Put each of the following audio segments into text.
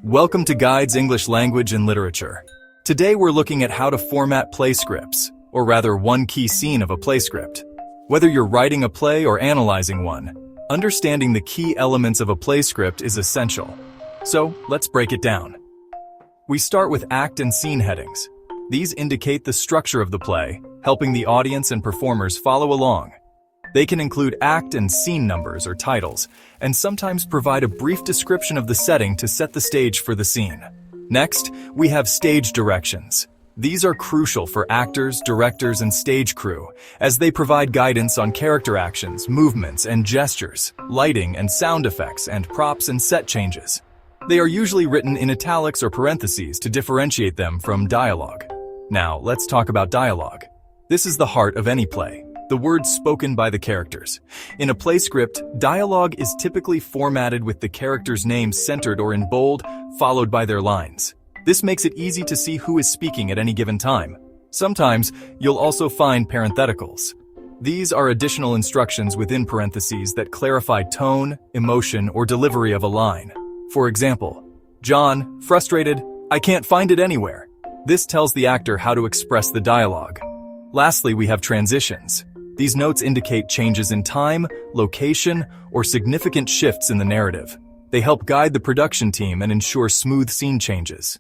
Welcome to Guides English Language and Literature. Today we're looking at how to format playscripts, or rather one key scene of a playscript. Whether you're writing a play or analyzing one, understanding the key elements of a playscript is essential. So, let's break it down. We start with act and scene headings. These indicate the structure of the play, helping the audience and performers follow along. They can include act and scene numbers or titles, and sometimes provide a brief description of the setting to set the stage for the scene. Next, we have stage directions. These are crucial for actors, directors, and stage crew, as they provide guidance on character actions, movements, and gestures, lighting and sound effects, and props and set changes. They are usually written in italics or parentheses to differentiate them from dialogue. Now, let's talk about dialogue. This is the heart of any play. The words spoken by the characters. In a play script, dialogue is typically formatted with the character's names centered or in bold, followed by their lines. This makes it easy to see who is speaking at any given time. Sometimes, you'll also find parentheticals. These are additional instructions within parentheses that clarify tone, emotion, or delivery of a line. For example, John, frustrated, I can't find it anywhere. This tells the actor how to express the dialogue. Lastly, we have transitions. These notes indicate changes in time, location, or significant shifts in the narrative. They help guide the production team and ensure smooth scene changes.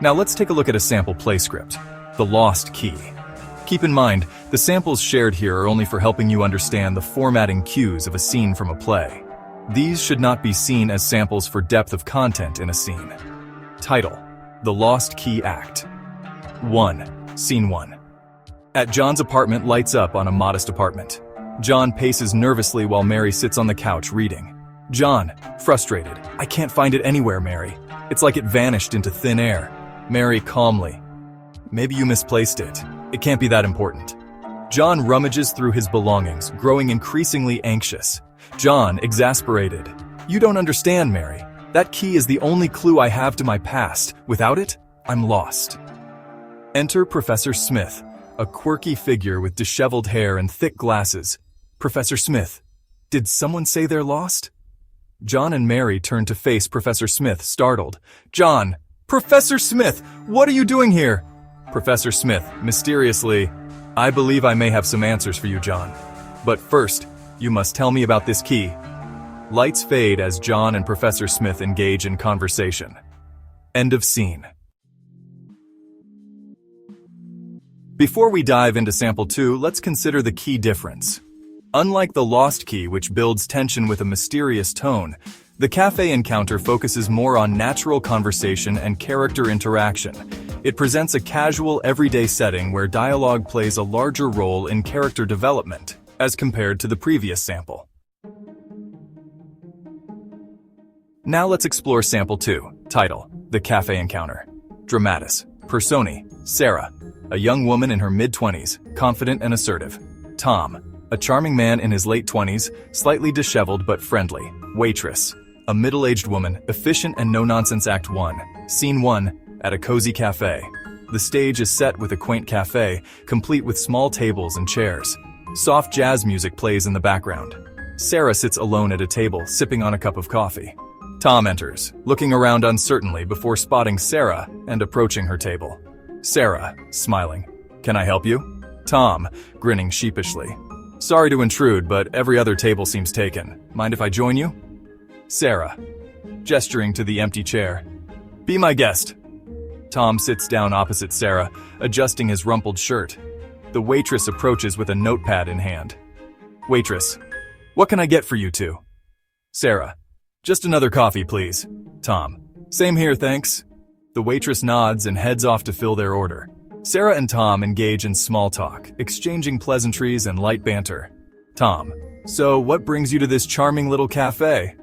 Now let's take a look at a sample play script, The Lost Key. Keep in mind, the samples shared here are only for helping you understand the formatting cues of a scene from a play. These should not be seen as samples for depth of content in a scene. Title: The Lost Key Act. 1. Scene 1. At John's apartment lights up on a modest apartment. John paces nervously while Mary sits on the couch reading. John, frustrated, I can't find it anywhere, Mary. It's like it vanished into thin air. Mary calmly, maybe you misplaced it. It can't be that important. John rummages through his belongings, growing increasingly anxious. John, exasperated, you don't understand, Mary. That key is the only clue I have to my past. Without it, I'm lost. Enter Professor Smith, a quirky figure with disheveled hair and thick glasses. Professor Smith, did someone say they're lost? John and Mary turn to face Professor Smith, startled. John, Professor Smith, what are you doing here? Professor Smith, mysteriously, I believe I may have some answers for you, John. But first, you must tell me about this key. Lights fade as John and Professor Smith engage in conversation. End of scene. Before we dive into sample 2, let's consider the key difference. Unlike the Lost Key, which builds tension with a mysterious tone, the cafe encounter focuses more on natural conversation and character interaction. It presents a casual, everyday setting where dialogue plays a larger role in character development, as compared to the previous sample. Now let's explore sample 2, title, The Cafe Encounter. Dramatis, Personae, Sarah, a young woman in her mid-20s, confident and assertive. Tom, a charming man in his late 20s, slightly disheveled but friendly. Waitress, a middle-aged woman, efficient and no-nonsense. Act 1, Scene 1, at a cozy cafe. The stage is set with a quaint cafe, complete with small tables and chairs. Soft jazz music plays in the background. Sarah sits alone at a table, sipping on a cup of coffee. Tom enters, looking around uncertainly before spotting Sarah and approaching her table. Sarah, smiling, can I help you? Tom, grinning sheepishly. Sorry to intrude, but every other table seems taken. Mind if I join you? Sarah, gesturing to the empty chair. Be my guest. Tom sits down opposite Sarah, adjusting his rumpled shirt. The waitress approaches with a notepad in hand. Waitress, what can I get for you two? Sarah, just another coffee, please. Tom, same here, thanks. The waitress nods and heads off to fill their order. Sarah and Tom engage in small talk, exchanging pleasantries and light banter. Tom, so what brings you to this charming little cafe?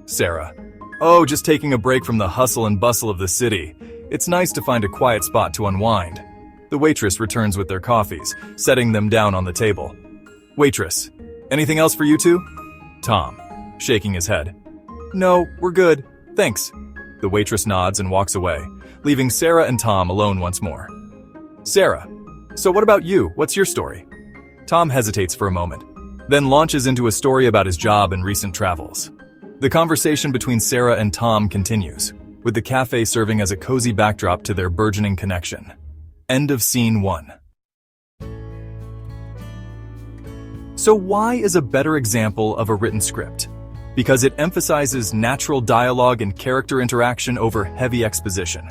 Sarah, oh, just taking a break from the hustle and bustle of the city. It's nice to find a quiet spot to unwind. The waitress returns with their coffees, setting them down on the table. Waitress, anything else for you two? Tom, shaking his head. No, we're good, thanks. The waitress nods and walks away, leaving Sarah and Tom alone once more. Sarah, so what about you? What's your story? Tom hesitates for a moment, then launches into a story about his job and recent travels. The conversation between Sarah and Tom continues, with the cafe serving as a cozy backdrop to their burgeoning connection. End of scene 1. So why is a better example of a written script? Because it emphasizes natural dialogue and character interaction over heavy exposition.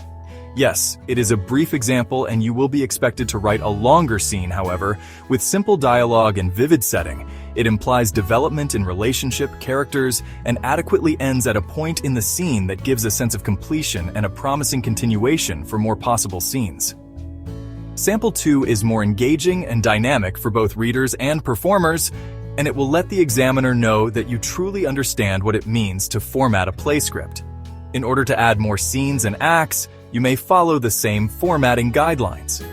Yes, it is a brief example and you will be expected to write a longer scene, however, with simple dialogue and vivid setting. It implies development in relationship, characters, and adequately ends at a point in the scene that gives a sense of completion and a promising continuation for more possible scenes. Sample 2 is more engaging and dynamic for both readers and performers, and it will let the examiner know that you truly understand what it means to format a play script. In order to add more scenes and acts, you may follow the same formatting guidelines.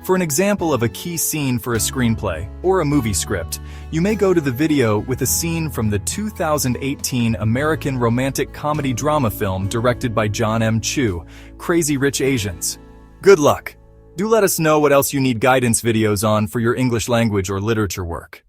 For an example of a key scene for a screenplay or a movie script, you may go to the video with a scene from the 2018 American romantic comedy drama film directed by John M. Chu, Crazy Rich Asians. Good luck! Do let us know what else you need guidance videos on for your English language or literature work.